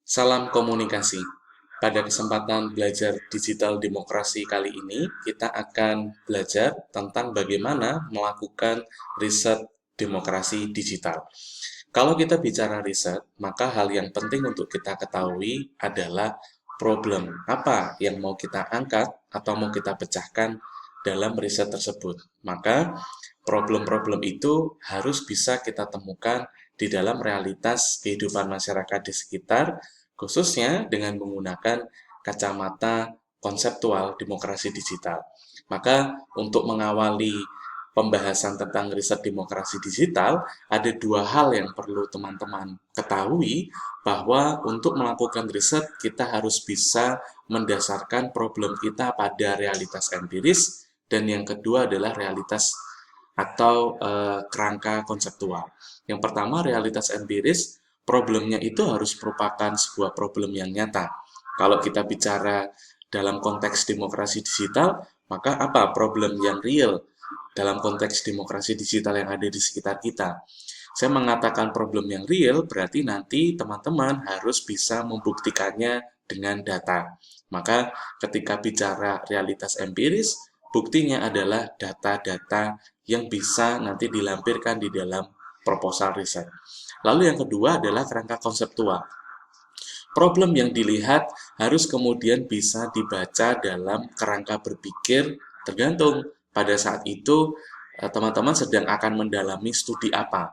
Salam komunikasi. Pada kesempatan belajar digital demokrasi kali ini, kita akan belajar tentang bagaimana melakukan riset demokrasi digital. Kalau kita bicara riset, maka hal yang penting untuk kita ketahui adalah problem apa yang mau kita angkat atau mau kita pecahkan dalam riset tersebut. Maka problem-problem itu harus bisa kita temukan di dalam realitas kehidupan masyarakat di sekitar, khususnya dengan menggunakan kacamata konseptual demokrasi digital. Maka untuk mengawali pembahasan tentang riset demokrasi digital, ada dua hal yang perlu teman-teman ketahui, bahwa untuk melakukan riset kita harus bisa mendasarkan problem kita pada realitas empiris, dan yang kedua adalah realitas atau kerangka konseptual. Yang pertama, realitas empiris, problemnya itu harus merupakan sebuah problem yang nyata. Kalau kita bicara dalam konteks demokrasi digital, maka apa problem yang real dalam konteks demokrasi digital yang ada di sekitar kita? Saya mengatakan problem yang real, berarti nanti teman-teman harus bisa membuktikannya dengan data. Maka ketika bicara realitas empiris, buktinya adalah data-data yang bisa nanti dilampirkan di dalam proposal riset. Lalu yang kedua adalah kerangka konseptual. Problem yang dilihat harus kemudian bisa dibaca dalam kerangka berpikir, tergantung pada saat itu teman-teman sedang akan mendalami studi apa.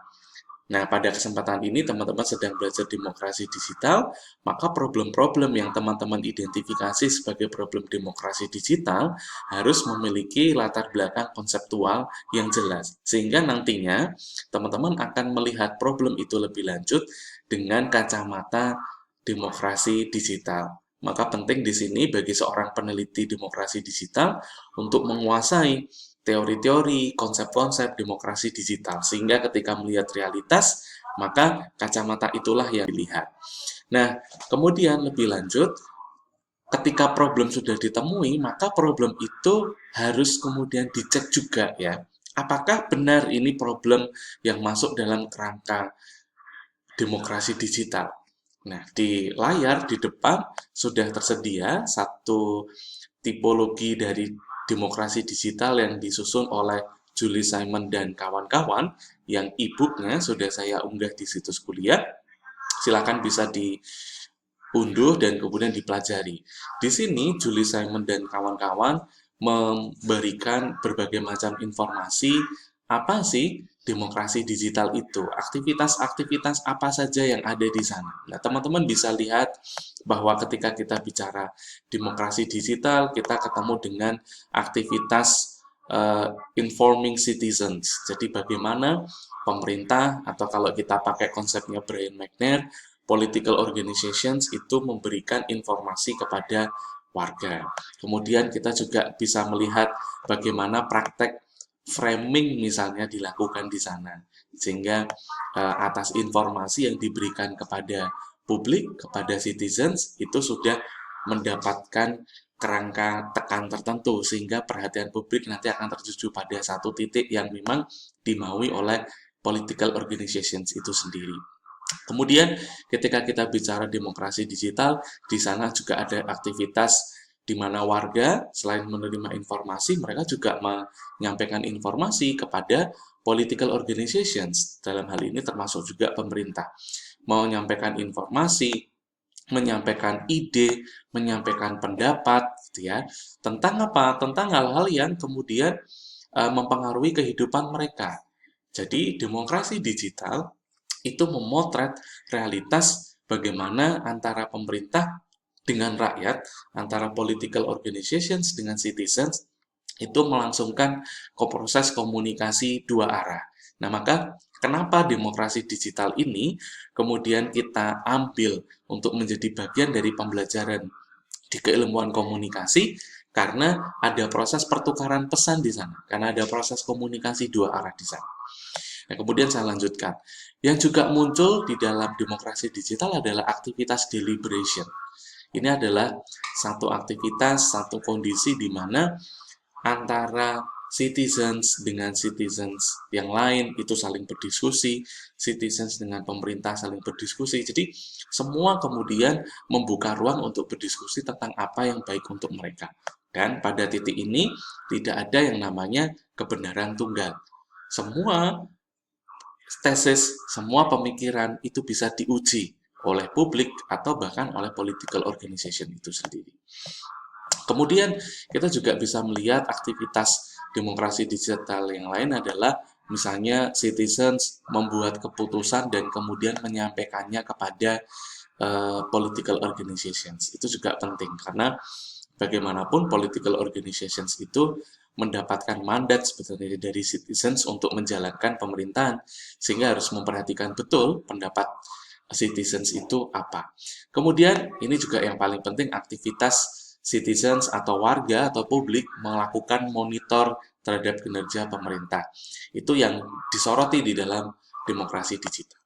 Nah, pada kesempatan ini teman-teman sedang belajar demokrasi digital, maka problem-problem yang teman-teman identifikasi sebagai problem demokrasi digital harus memiliki latar belakang konseptual yang jelas. Sehingga nantinya teman-teman akan melihat problem itu lebih lanjut dengan kacamata demokrasi digital. Maka penting di sini bagi seorang peneliti demokrasi digital untuk menguasai teori-teori, konsep-konsep demokrasi digital, sehingga ketika melihat realitas, maka kacamata itulah yang dilihat. Nah, kemudian lebih lanjut, ketika problem sudah ditemui, maka problem itu harus kemudian dicek juga ya. Apakah benar ini problem yang masuk dalam kerangka demokrasi digital? Nah, di layar di depan sudah tersedia satu tipologi dari demokrasi digital yang disusun oleh Julie Simon dan kawan-kawan, yang e-booknya sudah saya unggah di situs kuliah. Silakan bisa diunduh dan kemudian dipelajari. Di sini Julie Simon dan kawan-kawan memberikan berbagai macam informasi apa sih demokrasi digital itu, aktivitas-aktivitas apa saja yang ada di sana. Nah, teman-teman bisa lihat bahwa ketika kita bicara demokrasi digital, kita ketemu dengan aktivitas informing citizens. Jadi bagaimana pemerintah, atau kalau kita pakai konsepnya Brian McNair, political organizations itu memberikan informasi kepada warga. Kemudian kita juga bisa melihat bagaimana praktek framing misalnya dilakukan di sana, sehingga atas informasi yang diberikan kepada publik, kepada citizens, itu sudah mendapatkan kerangka tekan tertentu, sehingga perhatian publik nanti akan tertuju pada satu titik yang memang dimaui oleh political organizations itu sendiri. Kemudian ketika kita bicara demokrasi digital, di sana juga ada aktivitas di mana warga selain menerima informasi, mereka juga menyampaikan informasi kepada political organizations. Dalam hal ini termasuk juga pemerintah. Mau menyampaikan informasi, menyampaikan ide, menyampaikan pendapat, gitu ya, tentang apa? Tentang hal-hal yang kemudian mempengaruhi kehidupan mereka. Jadi demokrasi digital itu memotret realitas bagaimana antara pemerintah dengan rakyat, antara political organizations dengan citizens, itu melangsungkan proses komunikasi dua arah. Nah, maka kenapa demokrasi digital ini kemudian kita ambil untuk menjadi bagian dari pembelajaran di keilmuan komunikasi? Karena ada proses pertukaran pesan di sana, karena ada proses komunikasi dua arah di sana. Nah, kemudian saya lanjutkan. Yang juga muncul di dalam demokrasi digital adalah aktivitas deliberation. Ini adalah satu aktivitas, satu kondisi di mana antara citizens dengan citizens yang lain itu saling berdiskusi, citizens dengan pemerintah saling berdiskusi. Jadi semua kemudian membuka ruang untuk berdiskusi tentang apa yang baik untuk mereka. Dan pada titik ini tidak ada yang namanya kebenaran tunggal. Semua tesis, semua pemikiran itu bisa diuji oleh publik atau bahkan oleh political organization itu sendiri. Kemudian kita juga bisa melihat aktivitas demokrasi digital yang lain adalah misalnya citizens membuat keputusan dan kemudian menyampaikannya kepada political organizations. Itu juga penting karena bagaimanapun political organizations itu mendapatkan mandat sebetulnya dari citizens untuk menjalankan pemerintahan, sehingga harus memperhatikan betul pendapat citizens itu apa. Kemudian ini juga yang paling penting, aktivitas citizens atau warga atau publik melakukan monitor terhadap kinerja pemerintah. Itu yang disoroti di dalam demokrasi digital.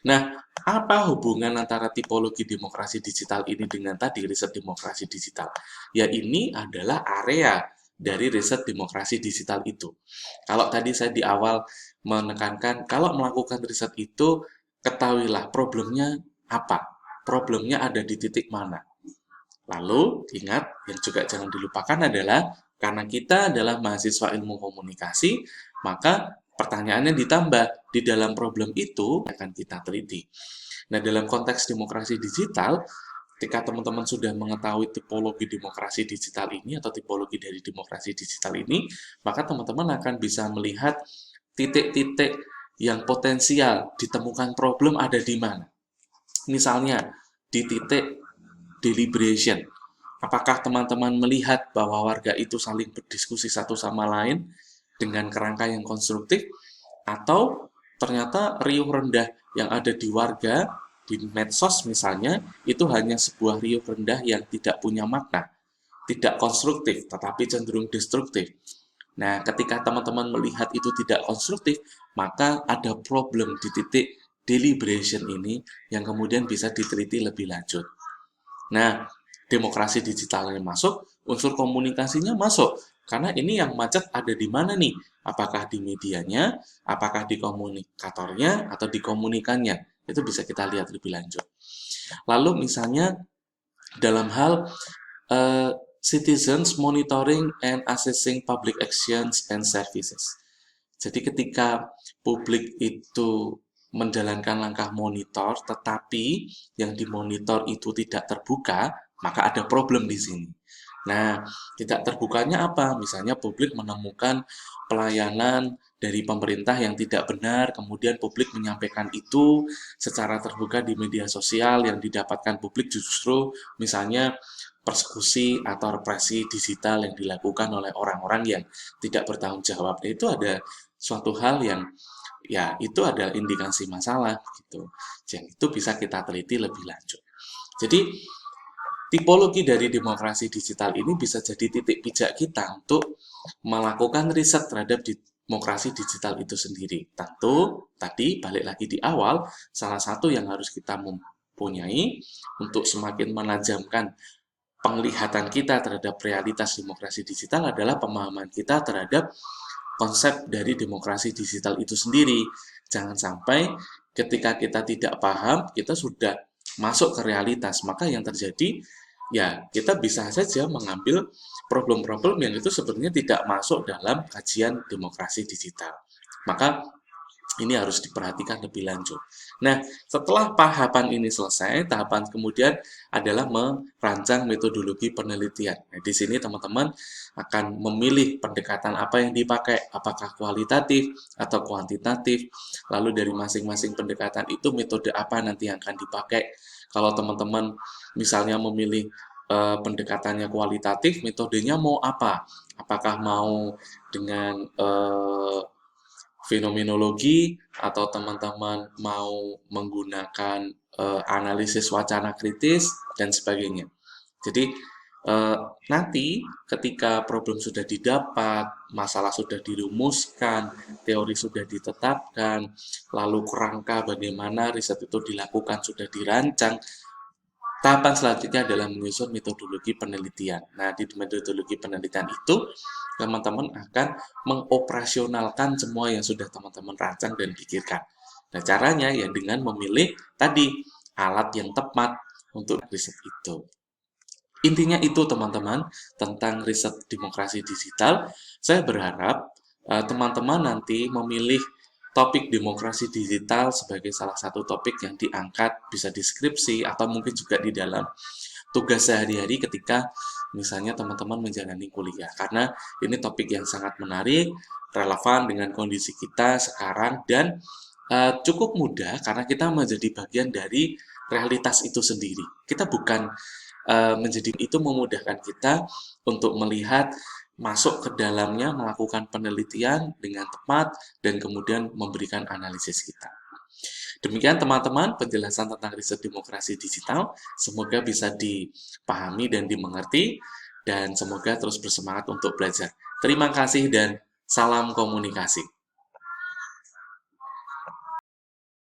Nah, apa hubungan antara tipologi demokrasi digital ini dengan tadi riset demokrasi digital? Ya, ini adalah area dari riset demokrasi digital itu. Kalau tadi saya di awal menekankan, kalau melakukan riset itu, ketahuilah problemnya apa? Problemnya ada di titik mana? Lalu, ingat, yang juga jangan dilupakan adalah, karena kita adalah mahasiswa ilmu komunikasi, maka pertanyaannya ditambah, di dalam problem itu akan kita teliti. Nah, dalam konteks demokrasi digital, ketika teman-teman sudah mengetahui tipologi demokrasi digital ini atau tipologi dari demokrasi digital ini, maka teman-teman akan bisa melihat titik-titik yang potensial ditemukan problem ada di mana. Misalnya, di titik deliberation. Apakah teman-teman melihat bahwa warga itu saling berdiskusi satu sama lain dengan kerangka yang konstruktif, atau ternyata riuh rendah yang ada di warga, di medsos misalnya, itu hanya sebuah riuh rendah yang tidak punya makna, tidak konstruktif, tetapi cenderung destruktif. Nah, ketika teman-teman melihat itu tidak konstruktif, maka ada problem di titik deliberation ini yang kemudian bisa diteliti lebih lanjut. Nah, demokrasi digitalnya masuk, unsur komunikasinya masuk. Karena ini yang macet ada di mana nih? Apakah di medianya, apakah di komunikatornya, atau di komunikannya? Itu bisa kita lihat lebih lanjut. Lalu misalnya dalam hal citizens monitoring and assessing public actions and services. Jadi ketika publik itu menjalankan langkah monitor, tetapi yang dimonitor itu tidak terbuka, maka ada problem di sini. Nah, tidak terbukanya apa? Misalnya publik menemukan pelayanan dari pemerintah yang tidak benar, kemudian publik menyampaikan itu secara terbuka di media sosial, yang didapatkan publik justru misalnya persekusi atau represi digital yang dilakukan oleh orang-orang yang tidak bertanggung jawab. Itu ada suatu hal yang ya itu adalah indikasi masalah gitu. Yang itu bisa kita teliti lebih lanjut. Jadi tipologi dari demokrasi digital ini bisa jadi titik pijak kita untuk melakukan riset terhadap demokrasi digital itu sendiri. Tentu, tadi balik lagi di awal, salah satu yang harus kita mempunyai untuk semakin menajamkan penglihatan kita terhadap realitas demokrasi digital adalah pemahaman kita terhadap konsep dari demokrasi digital itu sendiri. Jangan sampai ketika kita tidak paham, kita sudah masuk ke realitas, maka yang terjadi ya kita bisa saja mengambil problem-problem yang itu sebenarnya tidak masuk dalam kajian demokrasi digital. Maka ini harus diperhatikan lebih lanjut. Nah, setelah tahapan ini selesai, tahapan kemudian adalah merancang metodologi penelitian. Nah, di sini teman-teman akan memilih pendekatan apa yang dipakai, apakah kualitatif atau kuantitatif, lalu dari masing-masing pendekatan itu metode apa nanti yang akan dipakai. Kalau teman-teman misalnya memilih pendekatannya kualitatif, metodenya mau apa? Apakah mau dengan fenomenologi atau teman-teman mau menggunakan analisis wacana kritis dan sebagainya. Jadi nanti ketika problem sudah didapat, masalah sudah dirumuskan, teori sudah ditetapkan, lalu kerangka bagaimana riset itu dilakukan sudah dirancang, Tahapan selanjutnya adalah menyusun metodologi penelitian. Nah, di metodologi penelitian itu, teman-teman akan mengoperasionalkan semua yang sudah teman-teman rancang dan pikirkan. Nah, caranya ya dengan memilih tadi alat yang tepat untuk riset itu. Intinya itu teman-teman tentang riset demokrasi digital. Saya berharap teman-teman nanti memilih topik demokrasi digital sebagai salah satu topik yang diangkat bisa deskripsi atau mungkin juga di dalam tugas sehari-hari ketika misalnya teman-teman menjalani kuliah. Karena ini topik yang sangat menarik, relevan dengan kondisi kita sekarang dan cukup mudah karena kita menjadi bagian dari realitas itu sendiri. Kita bukan menjadi itu memudahkan kita untuk melihat masuk ke dalamnya, melakukan penelitian dengan tepat, dan kemudian memberikan analisis kita. Demikian teman-teman penjelasan tentang riset demokrasi digital. Semoga bisa dipahami dan dimengerti, dan semoga terus bersemangat untuk belajar. Terima kasih dan salam komunikasi.